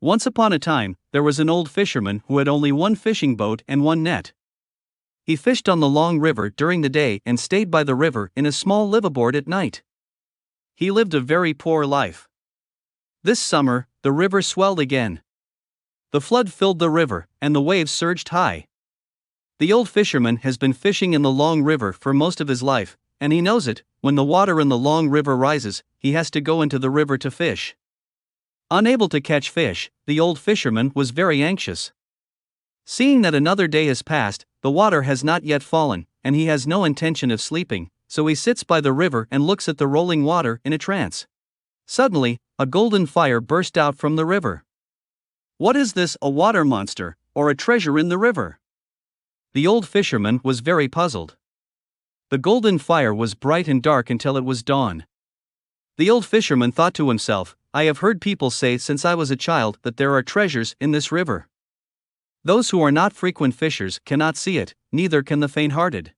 Once upon a time, there was an old fisherman who had only one fishing boat and one net. He fished on the long river during the day and stayed by the river in a small liveaboard at night. He lived a very poor life. This summer, the river swelled again. The flood filled the river, and the waves surged high. The old fisherman has been fishing in the long river for most of his life, and he knows it. When the water in the long river rises, he has to go into the river to fish. Unable to catch fish, the old fisherman was very anxious. Seeing that another day has passed, the water has not yet fallen, and he has no intention of sleeping, so he sits by the river and looks at the rolling water in a trance. Suddenly, a golden fire burst out from the river. What is this, a water monster, or a treasure in the river? The old fisherman was very puzzled. The golden fire was bright and dark until it was dawn. The old fisherman thought to himself, I have heard people say since I was a child that there are treasures in this river. Those who are not frequent fishers cannot see it, neither can the faint-hearted.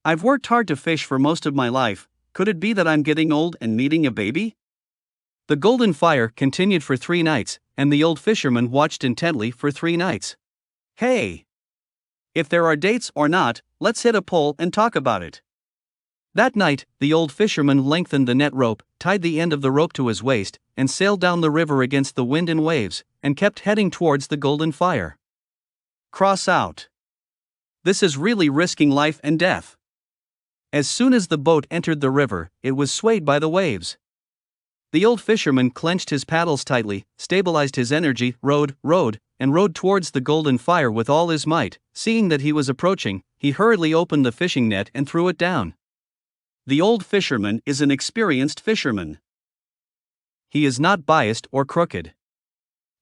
I've worked hard to fish for most of my life. Could it be that I'm getting old and needing a baby? The golden fire continued for 3 nights, and the old fisherman watched intently for 3 nights. Hey! If there are dates or not, let's hit a poll and talk about it. That night, the old fisherman lengthened the net rope, tied the end of the rope to his waist, and sailed down the river against the wind and waves, and kept heading towards the golden fire. Cross out. This is really risking life and death. As soon as the boat entered the river, it was swayed by the waves. The old fisherman clenched his paddles tightly, stabilized his energy, rowed, and rowed towards the golden fire with all his might. Seeing that he was approaching, he hurriedly opened the fishing net and threw it down. The old fisherman is an experienced fisherman. He is not biased or crooked.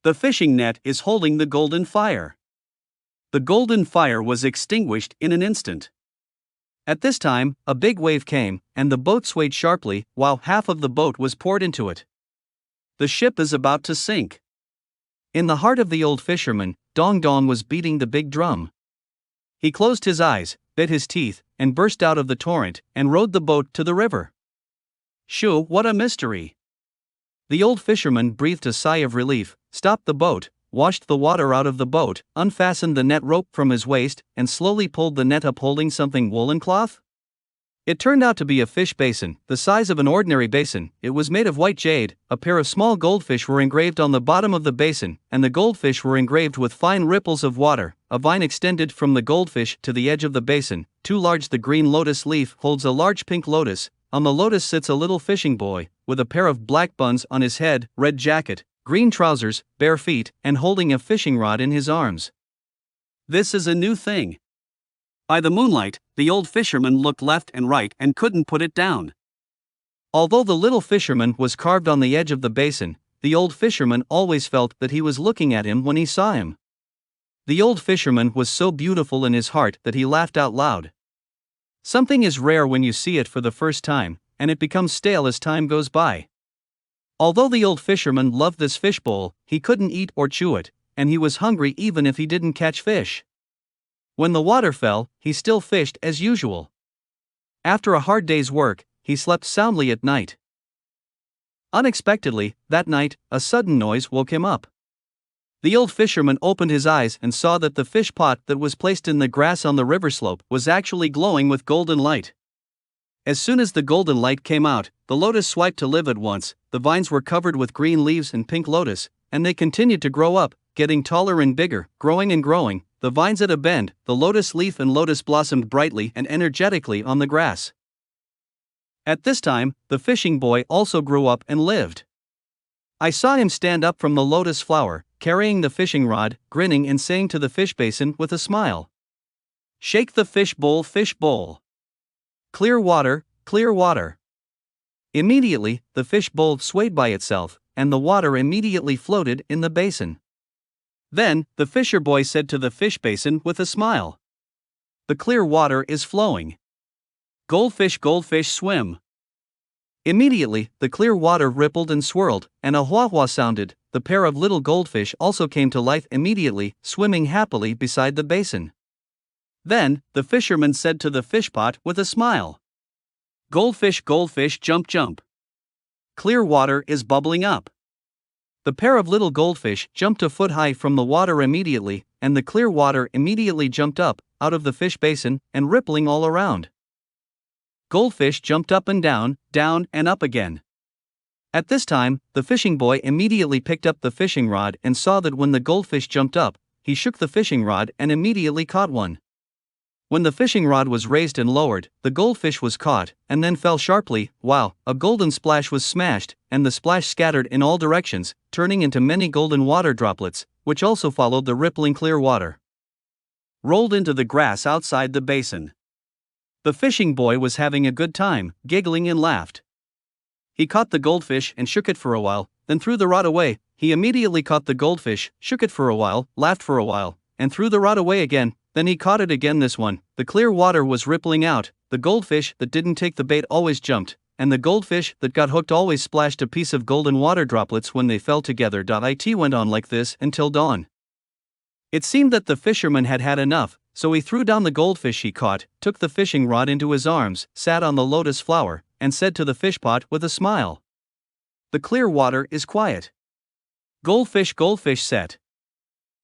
The fishing net is holding the golden fire. The golden fire was extinguished in an instant. At this time, a big wave came, and the boat swayed sharply, while half of the boat was poured into it. The ship is about to sink. In the heart of the old fisherman, Dong Dong was beating the big drum. He closed his eyes, bit his teeth, and burst out of the torrent, and rowed the boat to the river. Shoo, what a mystery! The old fisherman breathed a sigh of relief, stopped the boat, washed the water out of the boat, unfastened the net rope from his waist, and slowly pulled the net up holding something woolen cloth. It turned out to be a fish basin, the size of an ordinary basin. It was made of white jade. A pair of small goldfish were engraved on the bottom of the basin, and the goldfish were engraved with fine ripples of water. A vine extended from the goldfish to the edge of the basin. Too large, the green lotus leaf holds a large pink lotus. On the lotus sits a little fishing boy, with a pair of black buns on his head, red jacket, green trousers, bare feet, and holding a fishing rod in his arms. This is a new thing. By the moonlight, the old fisherman looked left and right and couldn't put it down. Although the little fisherman was carved on the edge of the basin, the old fisherman always felt that he was looking at him when he saw him. The old fisherman was so beautiful in his heart that he laughed out loud. Something is rare when you see it for the first time, and it becomes stale as time goes by. Although the old fisherman loved this fishbowl, he couldn't eat or chew it, and he was hungry even if he didn't catch fish. When the water fell, he still fished as usual. After a hard day's work, he slept soundly at night. Unexpectedly, that night, a sudden noise woke him up. The old fisherman opened his eyes and saw that the fish pot that was placed in the grass on the river slope was actually glowing with golden light. As soon as the golden light came out, the lotus swiped to live at once. The vines were covered with green leaves and pink lotus, and they continued to grow up, getting taller and bigger, growing and growing. The vines at a bend, the lotus leaf and lotus blossomed brightly and energetically on the grass. At this time, the fishing boy also grew up and lived. I saw him stand up from the lotus flower, carrying the fishing rod, grinning and saying to the fish basin with a smile, "Shake the fish bowl, fish bowl. Clear water, clear water." Immediately, the fish bowl swayed by itself, and the water immediately floated in the basin. Then, the fisher boy said to the fish basin with a smile, "The clear water is flowing. Goldfish, goldfish, swim." Immediately, the clear water rippled and swirled, and a wah-wah sounded. The pair of little goldfish also came to life immediately, swimming happily beside the basin. Then, the fisherman said to the fish pot with a smile, "Goldfish, goldfish, jump, jump. Clear water is bubbling up." The pair of little goldfish jumped a foot high from the water immediately, and the clear water immediately jumped up, out of the fish basin, and rippling all around. Goldfish jumped up and down, and up again. At this time, the fishing boy immediately picked up the fishing rod and saw that when the goldfish jumped up, he shook the fishing rod and immediately caught one. When the fishing rod was raised and lowered, the goldfish was caught, and then fell sharply. Wow, a golden splash was smashed, and the splash scattered in all directions, turning into many golden water droplets, which also followed the rippling clear water. Rolled into the grass outside the basin. The fishing boy was having a good time, giggling and laughed. He caught the goldfish and shook it for a while, then threw the rod away. He immediately caught the goldfish, shook it for a while, laughed for a while, and threw the rod away again. Then he caught it again. This one, the clear water was rippling out. The goldfish that didn't take the bait always jumped, and the goldfish that got hooked always splashed a piece of golden water droplets when they fell together. It went on like this until dawn. It seemed that the fisherman had had enough, so he threw down the goldfish he caught, took the fishing rod into his arms, sat on the lotus flower, and said to the fish pot with a smile, "The clear water is quiet." Goldfish said.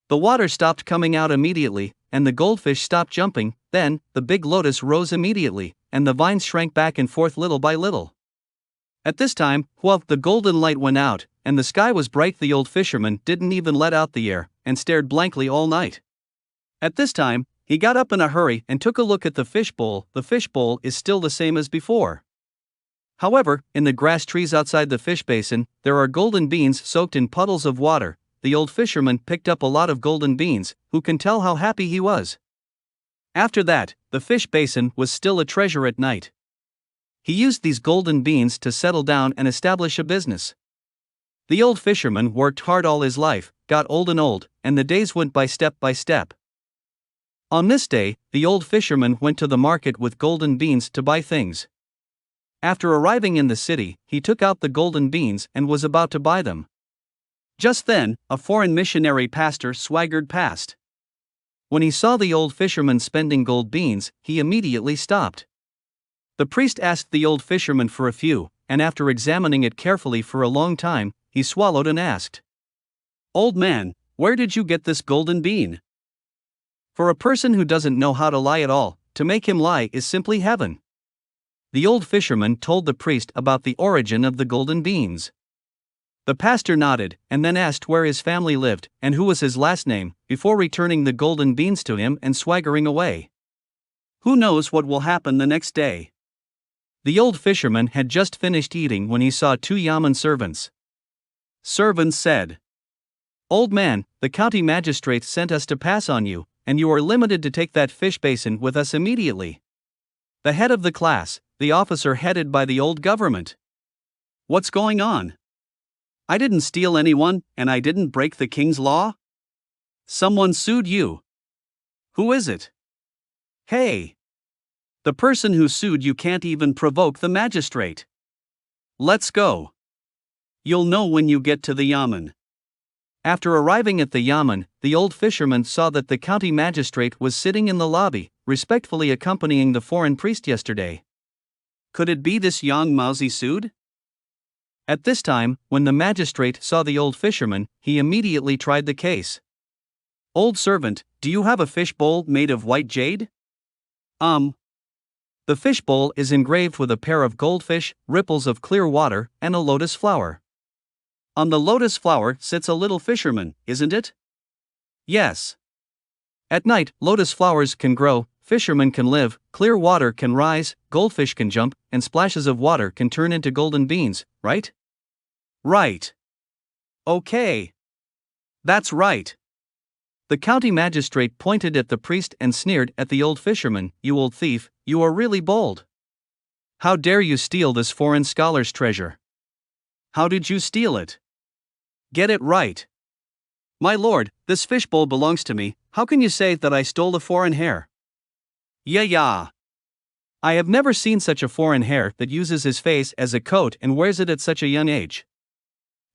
The water stopped coming out immediately, and the goldfish stopped jumping. Then, the big lotus rose immediately, and the vines shrank back and forth little by little. At this time, the golden light went out, and the sky was bright. The old fisherman didn't even let out the air, and stared blankly all night. At this time, he got up in a hurry and took a look at the fishbowl. The fishbowl is still the same as before. However, in the grass trees outside the fish basin, there are golden beans soaked in puddles of water. The old fisherman picked up a lot of golden beans. Who can tell how happy he was? After that, the fish basin was still a treasure at night. He used these golden beans to settle down and establish a business. The old fisherman worked hard all his life, got old, and the days went by step by step. On this day, the old fisherman went to the market with golden beans to buy things. After arriving in the city, he took out the golden beans and was about to buy them. Just then, a foreign missionary pastor swaggered past. When he saw the old fisherman spending gold beans, he immediately stopped. The priest asked the old fisherman for a few, and after examining it carefully for a long time, he swallowed and asked, "Old man, where did you get this golden bean?" For a person who doesn't know how to lie at all, to make him lie is simply heaven. The old fisherman told the priest about the origin of the golden beans. The pastor nodded, and then asked where his family lived, and who was his last name, before returning the golden beans to him and swaggering away. Who knows what will happen the next day? The old fisherman had just finished eating when he saw two yamen servants. Servants said, "Old man, the county magistrate sent us to pass on you, and you are limited to take that fish basin with us immediately." The head of the class, the officer headed by the old government. "What's going on? I didn't steal anyone, and I didn't break the king's law." "Someone sued you." "Who is it?" "Hey! The person who sued you can't even provoke the magistrate." "Let's go. You'll know when you get to the yamen." After arriving at the yamen, the old fisherman saw that the county magistrate was sitting in the lobby, respectfully accompanying the foreign priest yesterday. Could it be this young Mausi sued? At this time, when the magistrate saw the old fisherman, he immediately tried the case. "Old servant, do you have a fish bowl made of white jade?" The fish bowl is engraved with a pair of goldfish, ripples of clear water, and a lotus flower. On the lotus flower sits a little fisherman, isn't it? Yes. At night, lotus flowers can grow, fishermen can live, clear water can rise, goldfish can jump, and splashes of water can turn into golden beans, right? Right. Okay. That's right. The county magistrate pointed at the priest and sneered at the old fisherman. "You old thief, you are really bold. How dare you steal this foreign scholar's treasure? How did you steal it? Get it right." "My lord, this fishbowl belongs to me. How can you say that I stole a foreign hare?" Yeah. I have never seen such a foreign hare that uses his face as a coat and wears it at such a young age."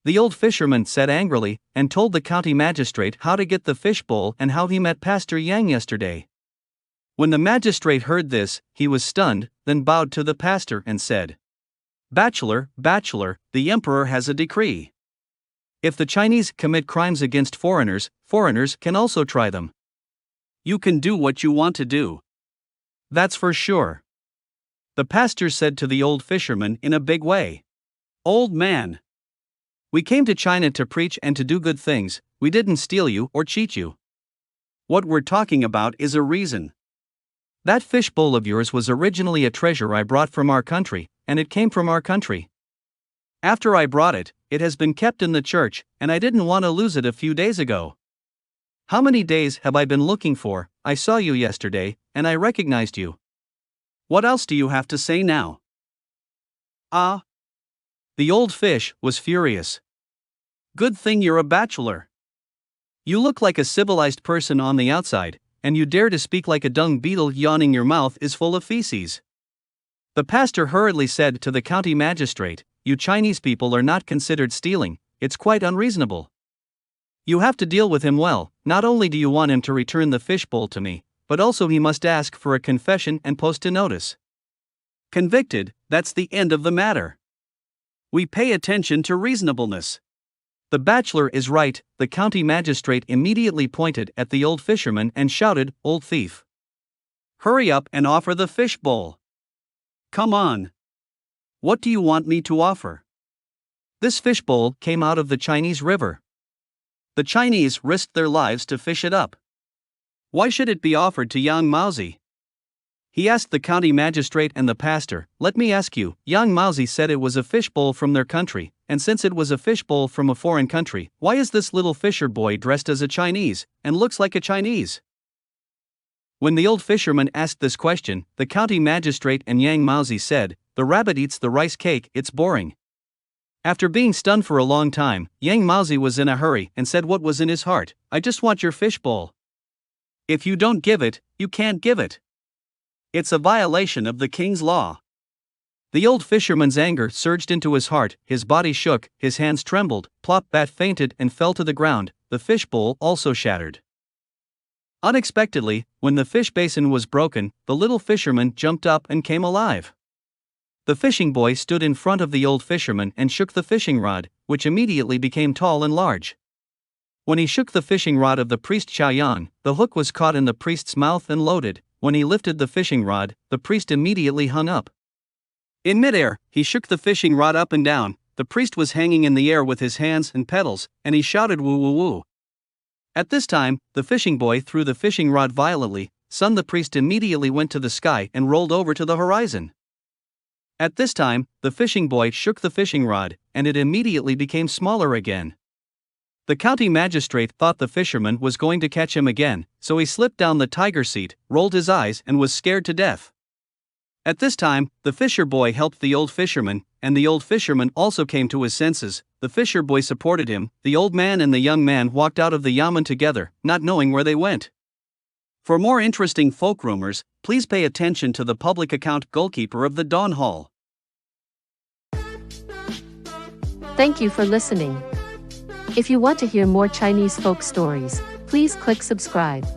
The old fisherman said angrily, and told the county magistrate how to get the fishbowl and how he met Pastor Yang yesterday. When the magistrate heard this, he was stunned, then bowed to the pastor and said, Bachelor, the emperor has a decree. If the Chinese commit crimes against foreigners, foreigners can also try them. You can do what you want to do. That's for sure. The pastor said to the old fisherman in a big way. Old man, we came to China to preach and to do good things, we didn't steal you or cheat you. What we're talking about is a reason. That fish bowl of yours was originally a treasure I brought from our country, and it came from our country. After I brought it, it has been kept in the church, and I didn't want to lose it a few days ago. How many days have I been looking for? I saw you yesterday, and I recognized you. What else do you have to say now? Ah. The old fish was furious. Good thing you're a bachelor. You look like a civilized person on the outside, and you dare to speak like a dung beetle. Yawning, your mouth is full of feces. The pastor hurriedly said to the county magistrate, you Chinese people are not considered stealing, it's quite unreasonable. You have to deal with him well. Not only do you want him to return the fish bowl to me, but also he must ask for a confession and post a notice. Convicted, that's the end of the matter. We pay attention to reasonableness. The bachelor is right. The county magistrate immediately pointed at the old fisherman and shouted, old thief. Hurry up and offer the fish bowl. Come on. What do you want me to offer? This fish bowl came out of the Chinese river. The Chinese risked their lives to fish it up. Why should it be offered to Yang Maozi? He asked the county magistrate and the pastor, let me ask you, Yang Maozi said it was a fish bowl from their country, and since it was a fish bowl from a foreign country, why is this little fisher boy dressed as a Chinese, and looks like a Chinese? When the old fisherman asked this question, the county magistrate and Yang Maozi said, the rabbit eats the rice cake, it's boring. After being stunned for a long time, Yang Maozi was in a hurry and said what was in his heart, I just want your fish bowl. If you don't give it, you can't give it. It's a violation of the king's law. The old fisherman's anger surged into his heart, his body shook, his hands trembled, Plop Bat fainted and fell to the ground, the fish bowl also shattered. Unexpectedly, when the fish basin was broken, the little fisherman jumped up and came alive. The fishing boy stood in front of the old fisherman and shook the fishing rod, which immediately became tall and large. When he shook the fishing rod of the priest Xiaoyan, the hook was caught in the priest's mouth and loaded. When he lifted the fishing rod, the priest immediately hung up. In midair, he shook the fishing rod up and down. The priest was hanging in the air with his hands and pedals, and he shouted woo woo woo. At this time, the fishing boy threw the fishing rod violently. The priest immediately went to the sky and rolled over to the horizon. At this time, the fishing boy shook the fishing rod, and it immediately became smaller again. The county magistrate thought the fisherman was going to catch him again, so he slipped down the tiger seat, rolled his eyes, and was scared to death. At this time, the fisher boy helped the old fisherman, and the old fisherman also came to his senses. The fisher boy supported him. The old man and the young man walked out of the yamen together, not knowing where they went. For more interesting folk rumors, please pay attention to the public account Goalkeeper of the Dawn Hall. Thank you for listening. If you want to hear more Chinese folk stories, please click subscribe.